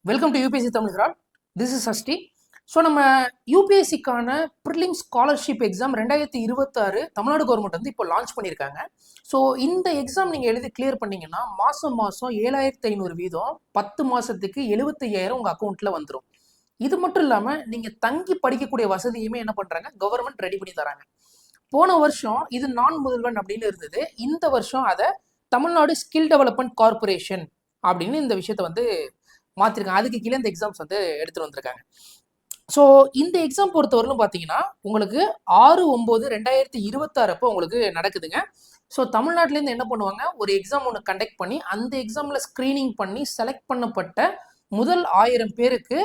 Welcome to UPSC Tamil Herald. This is Sashti. So நம்ம யூபிஎஸ்சிக்கான prelims scholarship exam 2026 Tamil Nadu government வந்து இப்போ launch பண்ணியிருக்காங்க. ஸோ இந்த எக்ஸாம் நீங்கள் எழுதி கிளியர் பண்ணீங்கன்னா மாதம் 7,500 வீதம் 10 மாதத்துக்கு 75,000 உங்கள் அக்கௌண்ட்டில் வந்துடும். இது மட்டும் இல்லாமல் நீங்கள் தங்கி படிக்கக்கூடிய வசதியுமே என்ன பண்ணுறாங்க, கவர்மெண்ட் ரெடி பண்ணி தராங்க. போன வருஷம் இது நான் முதல்வன் அப்படின்னு இருந்தது. இந்த வருஷம் அதை தமிழ்நாடு ஸ்கில் டெவலப்மெண்ட் கார்பரேஷன் அப்படின்னு இந்த விஷயத்தை வந்து மாற்றிருக்காங்க. அதுக்கு கீழே இந்த எக்ஸாம்ஸ் வந்து எடுத்துகிட்டு வந்திருக்காங்க. ஸோ இந்த எக்ஸாம் பொறுத்தவரையிலும் பார்த்தீங்கன்னா உங்களுக்கு 6/9/2026 அப்போ உங்களுக்கு நடக்குதுங்க. ஸோ தமிழ்நாட்டிலேருந்து என்ன பண்ணுவாங்க, ஒரு எக்ஸாம் ஒன்று கண்டக்ட் பண்ணி அந்த எக்ஸாமில் ஸ்க்ரீனிங் பண்ணி செலக்ட் பண்ணப்பட்ட முதல் 1000 பேருக்கு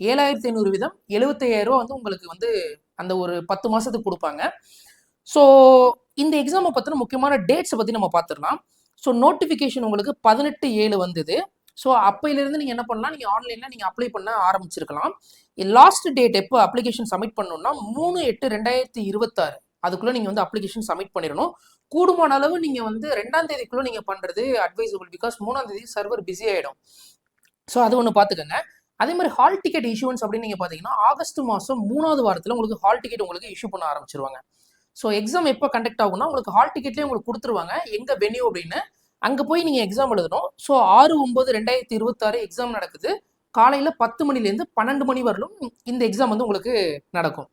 7,500 வீதம் 75,000 ரூபா வந்து உங்களுக்கு வந்து அந்த ஒரு 10 மாதத்துக்கு கொடுப்பாங்க. ஸோ இந்த எக்ஸாமை பற்றின முக்கியமான டேட்ஸை பற்றி நம்ம பார்த்துடலாம். ஸோ நோட்டிஃபிகேஷன் உங்களுக்கு 18/7 வந்தது. ஸோ அப்பையிலேருந்து நீங்கள் என்ன பண்ணலாம், நீங்கள் ஆன்லைனில் நீங்கள் அப்ளை பண்ண ஆரம்பிச்சிருக்கலாம். லாஸ்ட் டேட் எப்போ அப்ளிகேஷன் சப்மிட் பண்ணணும்னா 3/8/2026 அதுக்குள்ளே நீங்கள் வந்து அப்ளிகேஷன் சப்மிட் பண்ணிடணும். கூடுமான அளவு நீங்கள் வந்து 2ஆம் தேதிக்குள்ளே நீங்கள் பண்ணுறது அட்வைசபிள். பிகாஸ் 3ஆம் தேதி சர்வர் பிஸி ஆகிடும். ஸோ அது ஒன்று பார்த்துக்கோங்க. அதே மாதிரி ஹால் டிக்கெட் இஷ்யூன்ஸ் அப்படின்னு நீங்கள் பார்த்தீங்கன்னா ஆகஸ்ட் மாதம் 3வது வாரத்தில் உங்களுக்கு ஹால் டிக்கெட் உங்களுக்கு இஷ்யூ பண்ண ஆரம்பிச்சிருவாங்க. ஸோ எக்ஸாம் எப்போ கண்டக்ட் ஆகும்னா உங்களுக்கு ஹால் டிக்கெட்லேயே உங்களுக்கு கொடுத்துருவாங்க எங்கே வென்யூ அப்படின்னு. அங்கே போய் நீங்கள் எக்ஸாம் எழுதணும். ஸோ 6/9/2026 எக்ஸாம் நடக்குது. காலையில் 10 மணிலேருந்து 12 மணி வரலும் இந்த எக்ஸாம் வந்து உங்களுக்கு நடக்கும்.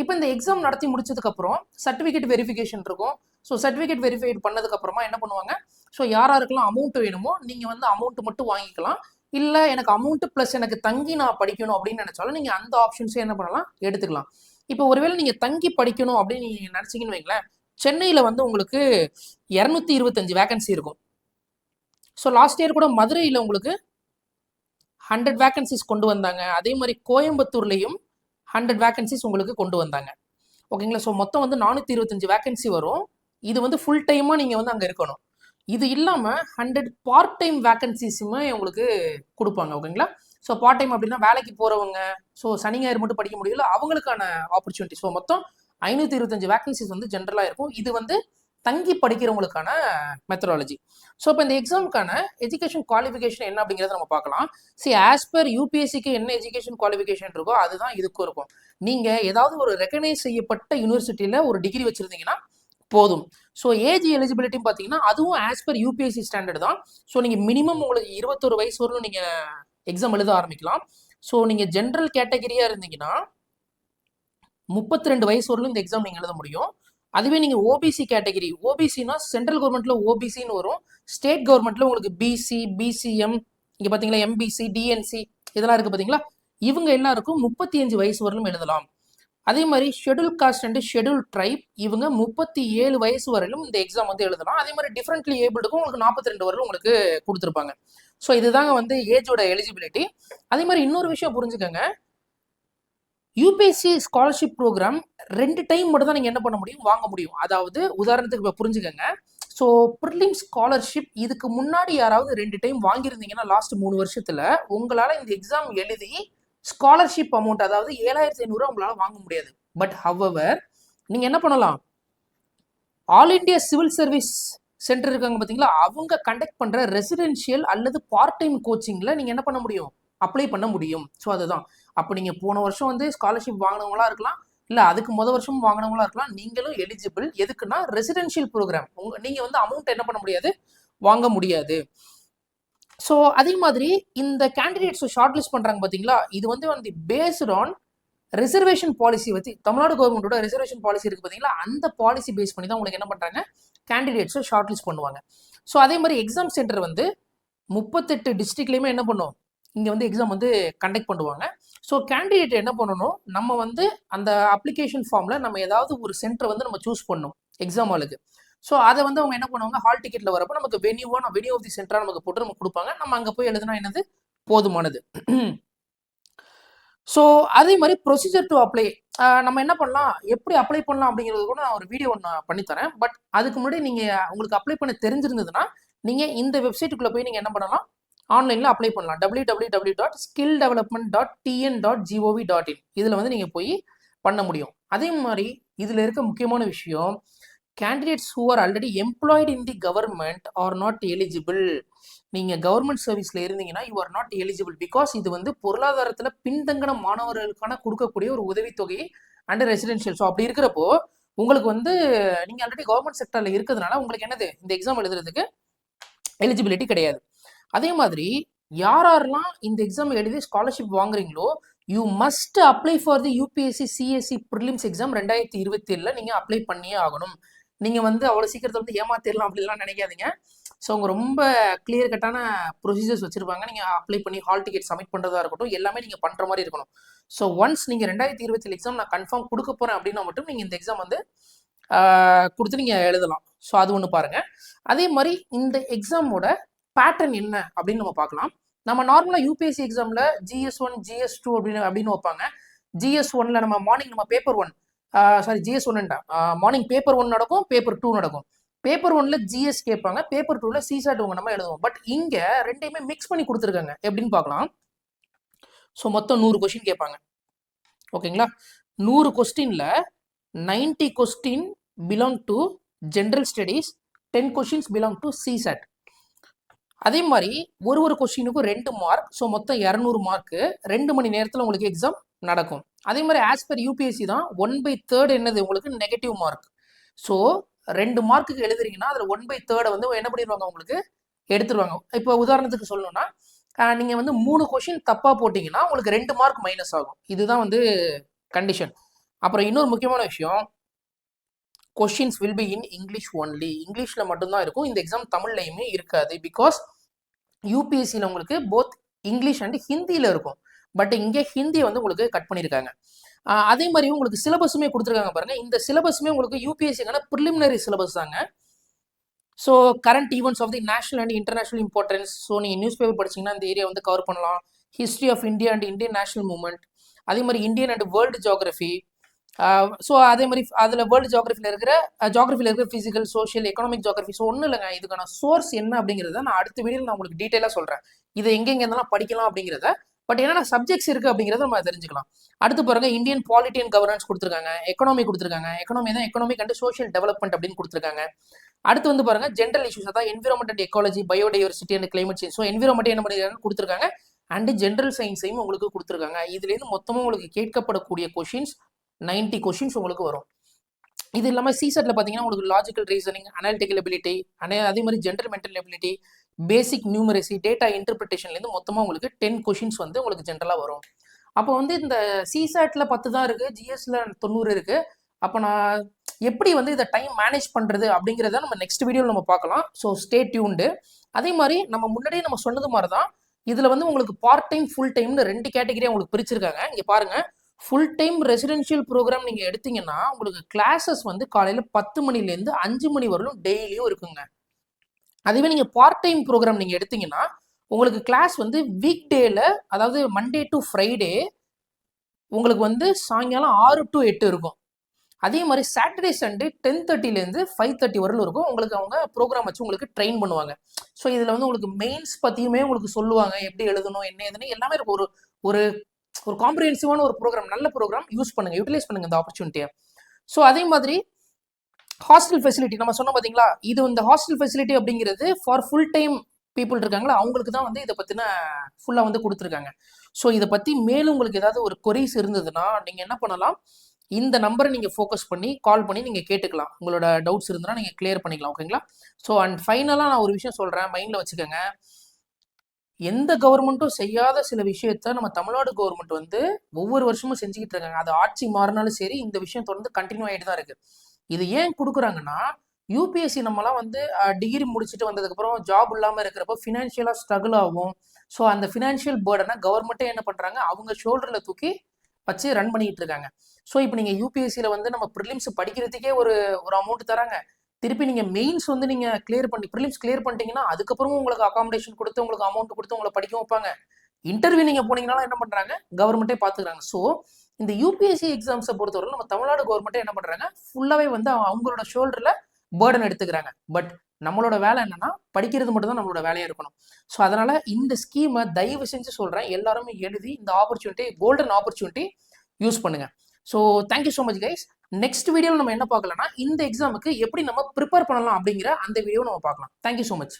இப்போ இந்த எக்ஸாம் நடத்தி முடிச்சதுக்கப்புறம் சர்டிஃபிகேட் வெரிஃபிகேஷன் இருக்கும். ஸோ சர்டிஃபிகேட் வெரிஃபைட் பண்ணதுக்கப்புறமா என்ன பண்ணுவாங்க, ஸோ யாருக்கெல்லாம் அமௌண்ட் வேணுமோ நீங்கள் வந்து அமௌண்ட் மட்டும் வாங்கிக்கலாம். இல்லை எனக்கு அமௌண்ட் ப்ளஸ் எனக்கு தங்கி நான் படிக்கணும் அப்படின்னு நினச்சாலும் நீங்கள் அந்த ஆப்ஷன்ஸே என்ன பண்ணலாம், எடுத்துக்கலாம். இப்போ ஒருவேளை நீங்கள் தங்கி படிக்கணும் அப்படின்னு நீங்கள் நினச்சிங்கன்னு வைங்களேன், சென்னையில் வந்து உங்களுக்கு 225 வேகன்சி இருக்கும். ஸோ லாஸ்ட் இயர் கூட மதுரையில் உங்களுக்கு 100 வேகன்சிஸ் கொண்டு வந்தாங்க. அதே மாதிரி கோயம்புத்தூர்லேயும் 100 வேகன்சிஸ் உங்களுக்கு கொண்டு வந்தாங்க. ஓகேங்களா. ஸோ மொத்தம் வந்து 425 வேகன்சி வரும். இது வந்து ஃபுல் டைமாக நீங்கள் வந்து அங்கே இருக்கணும். இது இல்லாமல் 100 பார்ட் டைம் வேகன்சிஸுமே உங்களுக்கு கொடுப்பாங்க. ஓகேங்களா. ஸோ பார்ட் டைம் அப்படின்னா வேலைக்கு போகிறவங்க, ஸோ சனி ஞாயிறு மட்டும் படிக்க முடியல அவங்களுக்கான ஆப்பர்ச்சுனிட்டி. ஸோ மொத்தம் 525 வேகன்சிஸ் வந்து ஜென்ரலாக இருக்கும். இது வந்து தங்கி படிக்கிறவங்களுக்கான மெத்தடாலஜி. ஸோ இப்போ இந்த எக்ஸாமுக்கான எஜுகேஷன் குவாலிஃபிகேஷன் என்ன அப்படிங்கிறத நம்ம பார்க்கலாம். ஆஸ் பர் யூபிஎஸ்சிக்கு என்ன எஜுகேஷன் குவாலிஃபிகேஷன் இருக்கோ அதுதான் இதுக்கும் இருக்கும். நீங்கள் ஏதாவது ஒரு ரெகனைஸ் செய்யப்பட்ட யூனிவர்சிட்டியில் ஒரு டிகிரி வச்சுருந்தீங்கன்னா போதும். ஸோ ஏஜ் எலிஜிபிலிட்டி பார்த்தீங்கன்னா அதுவும் ஆஸ் பர் யூபிஎஸ்சி ஸ்டாண்டர்ட் தான். ஸோ நீங்கள் மினிமம் உங்களுக்கு 21 வயசு வரலும் நீங்கள் எக்ஸாம் எழுத ஆரம்பிக்கலாம். ஸோ நீங்கள் ஜென்ரல் கேட்டகரியாக இருந்தீங்கன்னா 32 வயசு வரலும் இந்த எக்ஸாம் நீங்கள் எழுத முடியும். அதுவே நீங்கள் ஓபிசி கேட்டகரி, ஓபிசினா சென்ட்ரல் கவர்மெண்ட்டில் ஓபிசின்னு வரும், ஸ்டேட் கவர்மெண்ட்டில் உங்களுக்கு பிசி, பிசிஎம், இங்கே பார்த்தீங்களா எம்பிசி, டிஎன்சி இதெல்லாம் இருக்குது பார்த்தீங்களா, இவங்க எல்லாருக்கும் 35 வயசு வரலும் எழுதலாம். அதே மாதிரி schedule cost and schedule try இவங்க 37 வயசு வரையிலும் இந்த எக்ஸாம் வந்து எழுதலாம். அதே மாதிரி டிஃப்ரெண்ட்லி ஏபிள்டுக்கும் உங்களுக்கு 42 வரலும் உங்களுக்கு கொடுத்துருப்பாங்க. ஸோ இதுதாங்க வந்து ஏஜோட எலிஜிபிலிட்டி. அதே மாதிரி இன்னொரு விஷயம் புரிஞ்சுக்கோங்க, யூபிஎஸ்சி ஸ்காலர்ஷிப் ப்ரோக்ராம் 2 டைம் மட்டும் தான் நீங்கள் என்ன பண்ண முடியும், வாங்க முடியும். அதாவது உதாரணத்துக்கு இப்போ புரிஞ்சுக்கோங்க, ஸோ ப்ரிலிம் ஸ்காலர்ஷிப் இதுக்கு முன்னாடி யாராவது 2 டைம் வாங்கியிருந்தீங்கன்னா லாஸ்ட் 3 வருஷத்தில் உங்களால் இந்த எக்ஸாம் எழுதி ஸ்காலர்ஷிப் அமௌண்ட் அதாவது 7,500 உங்களால் வாங்க முடியாது. பட் ஹவவர் நீங்கள் என்ன பண்ணலாம், all India civil service centre இருக்காங்க பார்த்தீங்களா, அவங்க கண்டக்ட் பண்ணுற ரெசிடென்ஷியல் அல்லது பார்ட் டைம் கோச்சிங்கில் நீங்கள் என்ன பண்ண முடியும், அப்ளை பண்ண முடியும். ஸோ அதுதான். அப்போ நீங்கள் போன வருஷம் வந்து ஸ்காலர்ஷிப் வாங்கினவங்களா இருக்கலாம், இல்லை அதுக்கு வருஷம் வாங்கினவங்களா இருக்கலாம், நீங்களும் எலிஜிபிள். எதுக்குன்னா ரெசிடென்ஷியல் ப்ரோக்ராம் நீங்கள் வந்து அமௌண்ட் என்ன பண்ண முடியாது, வாங்க முடியாது. ஸோ அதே மாதிரி இந்த கேண்டிடேட்ஸை ஷார்ட் லிஸ்ட் பண்ணுறாங்க பார்த்தீங்களா, இது வந்து பேஸ்ட் ஆன் ரிசர்வேஷன் பாலிசி வச்சு தமிழ்நாடு கவர்மெண்டோட ரிசர்வேஷன் பாலிசி இருக்குது பார்த்தீங்களா, அந்த பாலிசி பேஸ் பண்ணி தான் உங்களுக்கு என்ன பண்ணுறாங்க, கேண்டிடேட்ஸை ஷார்ட் லிஸ்ட் பண்ணுவாங்க. ஸோ அதே மாதிரி எக்ஸாம் சென்டர் வந்து 38 டிஸ்ட்ரிக்ட்லேயுமே என்ன பண்ணும், இங்கே வந்து எக்ஸாம் வந்து கண்டக்ட் பண்ணுவாங்க. ஸோ கேண்டிடேட் என்ன பண்ணணும், நம்ம வந்து அந்த அப்ளிகேஷன் ஃபார்மில் நம்ம ஏதாவது ஒரு சென்டரை வந்து நம்ம சூஸ் பண்ணணும் எக்ஸாம் ஹாலுக்கு. ஸோ அதை வந்து அவங்க என்ன பண்ணுவாங்க, ஹால் டிக்கெட்டில் வரப்போ நமக்கு வென்யூ ஆஃப் தி சென்டராக நமக்கு போட்டு நமக்கு கொடுப்பாங்க. நம்ம அங்கே போய் எழுதுனா என்னது போதுமானது. ஸோ அதே மாதிரி ப்ரொசீஜர் டு அப்ளை நம்ம என்ன பண்ணலாம், எப்படி அப்ளை பண்ணலாம் அப்படிங்கிறது கூட நான் ஒரு வீடியோ ஒன்று பண்ணித்தரேன். பட் அதுக்கு முன்னாடி நீங்கள் உங்களுக்கு அப்ளை பண்ண தெரிஞ்சிருந்ததுன்னா நீங்கள் இந்த வெப்சைட்டுக்குள்ளே போய் நீங்கள் என்ன பண்ணலாம், ஆன்லைனில் அப்ளை பண்ணலாம். www.skilldevelopment.tn.gov.in இதில் வந்து நீங்கள் போய் பண்ண முடியும். அதே மாதிரி இதில் இருக்க முக்கியமான விஷயம், candidates who are already employed in the government are not eligible. நீங்கள் கவர்மெண்ட் சர்வீஸில் இருந்தீங்கன்னா you are not eligible. Because இது வந்து பொருளாதாரத்தில் பின்தங்கின மாணவர்களுக்கான கொடுக்கக்கூடிய ஒரு உதவித்தொகை அண்ட் ரெசிடென்ஷியல். ஸோ அப்படி இருக்கிறப்போ உங்களுக்கு வந்து நீங்கள் ஆல்ரெடி கவர்மெண்ட் செக்டரில் இருக்கிறதுனால உங்களுக்கு என்னது இந்த எக்ஸாம் எழுதுறதுக்கு எலிஜிபிலிட்டி கிடையாது. அதே மாதிரி யாரெல்லாம் இந்த எக்ஸாம் எழுதி ஸ்காலர்ஷிப் வாங்குறீங்களோ you must apply for the UPSC CSC prelims exam 2027 நீங்கள் அப்ளை பண்ணியே ஆகணும். நீங்கள் வந்து அவ்வளோ சீக்கிரத்தை வந்து ஏமாத்திடலாம் அப்படிலாம் நினைக்காதீங்க. ஸோ அவங்க ரொம்ப கிளியர் கட்டான ப்ரொசீஜர்ஸ் வச்சுருப்பாங்க. நீங்கள் அப்ளை பண்ணி ஹால் டிக்கெட் சப்மிட் பண்ணுறதா இருக்கட்டும், எல்லாமே நீங்கள் பண்ணுற மாதிரி இருக்கணும். ஸோ ஒன்ஸ் நீங்கள் 2027 எக்ஸாம் நான் கன்ஃபார்ம் கொடுக்க போகிறேன் அப்படின்னா மட்டும் நீங்கள் இந்த எக்ஸாம் வந்து கொடுத்து நீங்கள் எழுதலாம். ஸோ அது ஒன்று பாருங்கள். அதே மாதிரி இந்த எக்ஸாமோட பேட்டர்ன் என்ன அப்படின்னு நம்ம பார்க்கலாம். நம்ம நார்மலாக யூபிஎஸ்சி எக்ஸாமில் GS1 GS2 அப்படின்னு வைப்பாங்க. GS1ல நம்ம மார்னிங் நம்ம பேப்பர் 1 GS1 மார்னிங் பேப்பர் 1 நடக்கும், பேப்பர் 2 நடக்கும். பேப்பர் 1ல GS கேட்பாங்க, பேப்பர் 2ல CSAT நம்ம எழுதுவோம். பட் இங்கே ரெண்டையுமே மிக்ஸ் பண்ணி கொடுத்துருக்காங்க. எப்படின்னு பார்க்கலாம். ஸோ மொத்தம் 100 கொஸ்டின் கேட்பாங்க. ஓகேங்களா? 100 கொஸ்டின்ல 90 question belong to general studies, 10 questions belong to CSAT. அதே மாதிரி ஒரு கொஸ்டினுக்கும் 2 மார்க். ஸோ மொத்தம் 200 மார்க்கு 2 மணி நேரத்தில் உங்களுக்கு எக்ஸாம் நடக்கும். அதே மாதிரி ஆஸ் பர் யூபிஎஸ்சி தான் 1/3 என்னது உங்களுக்கு நெகட்டிவ் மார்க். ஸோ 2 மார்க்குக்கு எழுதுறீங்கன்னா அதில் 1/3 வந்து என்ன பண்ணிடுவாங்க, உங்களுக்கு எடுத்துருவாங்க. இப்போ உதாரணத்துக்கு சொல்லணும்னா நீங்கள் வந்து 3 கொஸ்டின் தப்பாக போட்டிங்கன்னா உங்களுக்கு 2 மார்க் மைனஸ் ஆகும். இதுதான் வந்து கண்டிஷன். அப்புறம் இன்னொரு முக்கியமான விஷயம், questions will be in English only. இங்கிலீஷில் மட்டும்தான் இருக்கும். இந்த எக்ஸாம் தமிழ்லையுமே இருக்காது. பிகாஸ் யூபிஎஸ்சியில் உங்களுக்கு போத் இங்கிலீஷ் அண்ட் ஹிந்தியில் இருக்கும். பட் இங்கே ஹிந்தியை வந்து உங்களுக்கு கட் பண்ணியிருக்காங்க. அதே மாதிரி உங்களுக்கு சிலபஸுமே கொடுத்துருக்காங்க பாருங்கள். இந்த சிலபஸுமே உங்களுக்கு யூபிஎஸ்சிக்கான ப்ரிலிமினரி சிலபஸ் தாங்க. So current events of the national and international importance. So நீங்கள் நியூஸ் பேப்பர் படிச்சிங்கன்னா இந்த ஏரியா வந்து கவர் பண்ணலாம். History of India and Indian national movement, அதே மாதிரி Indian and world geography. So அதே மாதிரி அதில் வேர்ல்டு ஜியோகிரஃபியில் இருக்கிற physical, social, economic geography. So ஒன்றும் இல்லைங்க, இதுக்கான சோர்ஸ் என்ன அப்படிங்கிறத நான் அடுத்த வீடியோவில் நான் உங்களுக்கு டீட்டெயிலாக சொல்கிறேன். இதை எங்கெங்க இருந்தாலும் படிக்கலாம் அப்படிங்கிறத. பட் என்னென்ன சப்ஜெக்ட்ஸ் இருக்குது அப்படிங்கிறத நம்ம தெரிஞ்சுக்கலாம். அடுத்து பாருங்க, இந்தியன் பாலிட்டி அண்ட் கவர்னன்ஸ் கொடுத்துருக்காங்க, எக்கனாமி கொடுத்துருக்காங்க. எக்கனாமிக் அண்ட் சோஷியல் டெவலப்மெண்ட் அப்படின்னு கொடுத்துருக்காங்க. அடுத்து வந்து பாருங்க, ஜென்ரல் இஷ்யூஸ், அதான் environment and ecology, biodiversity and climate change. So environment என்ன பண்ணிருக்காங்க கொடுத்துருக்காங்க, அண்ட் ஜென்ரல் சயின்ஸையும் உங்களுக்கு கொடுத்துருக்காங்க. இதுலேருந்து மொத்தமாக உங்களுக்கு கேட்கப்படக்கூடிய கொஷின்ஸ் 90 கொஷின்ஸ் உங்களுக்கு வரும். இது இல்லாமல் CSATல பார்த்தீங்கன்னா உங்களுக்கு லாஜிக்கல் ரீசனிங், அனாலிட்டிக்கல் எபிலிட்டி, அதே மாதிரி ஜென்ரல் மென்டல் எபிலிட்டி, பேசிக் நியூமரசி, டேட்டா இன்டர்பிரிட்டேஷன்லேருந்து மொத்தமாக உங்களுக்கு 10 கொஷின்ஸ் வந்து உங்களுக்கு ஜென்ரலாக வரும். அப்போ வந்து இந்த CSATல 10 தான் இருக்குது, GSல 90 இருக்குது. அப்போ நான் எப்படி வந்து இதை டைம் மேனேஜ் பண்ணுறது அப்படிங்கிறத நம்ம நெக்ஸ்ட் வீடியோவில் நம்ம பார்க்கலாம். So stay tuned. அதே மாதிரி நம்ம முன்னாடியே நம்ம சொன்னது மாதிரி தான் இதில் வந்து உங்களுக்கு பார்ட் டைம், ஃபுல் டைம்னு 2 கேட்டகரியாக உங்களுக்கு பிரிச்சிருக்காங்க. இங்கே பாருங்கள், ஃபுல் டைம் ரெசிடென்ஷியல் ப்ரோக்ராம் நீங்கள் எடுத்தீங்கன்னா உங்களுக்கு கிளாஸஸ் வந்து காலையில் 10 மணிலேருந்து 5 மணி வரலும் டெய்லியும் இருக்குங்க. அதுவே நீங்கள் பார்ட் டைம் ப்ரோக்ராம் நீங்கள் எடுத்தீங்கன்னா உங்களுக்கு கிளாஸ் வந்து வீக் டேல, அதாவது மண்டே டு ஃப்ரைடே உங்களுக்கு வந்து சாயங்காலம் 6 to 8 இருக்கும். அதே மாதிரி சாட்டர்டே சண்டே 10:30லேருந்து 5:30 வரலும் இருக்கும். உங்களுக்கு அவங்க ப்ரோக்ராம் வச்சு உங்களுக்கு ட்ரெயின் பண்ணுவாங்க. ஸோ இதில் வந்து உங்களுக்கு மெயின்ஸ் பற்றியுமே உங்களுக்கு சொல்லுவாங்க, எப்படி எழுதணும், என்ன ஏதுன்னு எல்லாமே இருக்கும். ஒரு ஒரு காம்ப்ரிஹென்சிவான ஒரு ப்ரோக்ராம், நல்ல ப்ரோக்ராம். யூஸ் பண்ணுங்க, யூட்டிலைஸ் பண்ணுங்க இந்த ஆப்பர்ச்சுனிட்டியை. ஸோ அதே மாதிரி ஹாஸ்டல் ஃபெசிலிட்டி நம்ம சொன்னோம் பார்த்தீங்களா, இது இந்த ஹாஸ்டல் ஃபெசிலிட்டி அப்படிங்கிறது ஃபார் ஃபுல் டைம் பீப்புள் இருக்காங்களா அவங்களுக்கு தான் வந்து இதை பற்றின ஃபுல்லாக வந்து கொடுத்துருக்காங்க. ஸோ இதை பற்றி மேலும் உங்களுக்கு ஏதாவது ஒரு கொரீஸ் இருந்ததுன்னா நீங்கள் என்ன பண்ணலாம், இந்த நம்பரை நீங்கள் ஃபோக்கஸ் பண்ணி கால் பண்ணி நீங்கள் கேட்டுக்கலாம். உங்களோட டவுட்ஸ் இருந்ததுன்னா நீங்கள் கிளியர் பண்ணிக்கலாம். ஓகேங்களா? ஸோ அண்ட் ஃபைனலாக நான் ஒரு விஷயம் சொல்கிறேன், மைண்டில் வச்சுக்கோங்க. எந்த கவர்மெண்ட்டும் செய்யாத சில விஷயத்த நம்ம தமிழ்நாடு கவர்மெண்ட் வந்து ஒவ்வொரு வருஷமும் செஞ்சுக்கிட்டு இருக்காங்க. அது ஆட்சி மாறினாலும் சரி, இந்த விஷயம் தொடர்ந்து கண்டினியூ ஆகிட்டு தான் இருக்குது. இது ஏன் கொடுக்குறாங்கன்னா, யூபிஎஸ்சி நம்மலாம் வந்து டிகிரி முடிச்சுட்டு வந்ததுக்கப்புறம் ஜாப் இல்லாமல் இருக்கிறப்போ ஃபினான்ஷியலாக ஸ்ட்ரகிள் ஆகும். ஸோ அந்த ஃபினான்ஷியல் பேர்டனை கவர்மெண்ட்டே என்ன பண்ணுறாங்க, அவங்க ஷோல்டரில் தூக்கி வச்சு ரன் பண்ணிக்கிட்டு இருக்காங்க. ஸோ இப்போ நீங்கள் யூபிஎஸ்சியில் வந்து நம்ம ப்ரிலிம்ஸ் படிக்கிறதுக்கே ஒரு அமௌண்ட் தராங்க. திருப்பி நீங்கள் மெயின்ஸ் வந்து நீங்கள் ப்ரிலிம்ஸ் கிளியர் பண்ணிட்டீங்கன்னா அதுக்கப்புறமும் உங்களுக்கு அகாமடேஷன் கொடுத்து, உங்களுக்கு அமௌண்ட் கொடுத்து உங்களை படிக்க வைப்பாங்க. இன்டர்வியூ நீங்கள் போனீங்கனாலும் என்ன பண்ணுறாங்க, கவர்மெண்ட்டே பார்த்துக்கிறாங்க. ஸோ இந்த யூபிஎஸ்சி எக்ஸாம்ஸை பொறுத்தவரை நம்ம தமிழ்நாடு கவர்மெண்ட்டே என்ன பண்ணுறாங்க, ஃபுல்லாகவே வந்து அவங்களோட ஷோல்டரில் பேர்டன் எடுத்துக்கிறாங்க. பட் நம்மளோட வேலை என்னன்னா, படிக்கிறது மட்டும் தான் நம்மளோட வேலையாக இருக்கணும். ஸோ அதனால் இந்த ஸ்கீமை தயவு செஞ்சு சொல்கிறேன், எல்லாருமே எழுதி இந்த ஆப்பர்ச்சுனிட்டி, கோல்டன் ஆப்பர்ச்சுனிட்டி யூஸ் பண்ணுங்கள். So thank you so much guys. Next வீடியோவில் நம்ம என்ன பார்க்கலாம்னா இந்த எக்ஸாமுக்கு எப்படி நம்ம ப்ரிப்பேர் பண்ணலாம் அப்படிங்கிற அந்த வீடியோ நம்ம பார்க்கலாம். Thank you so much.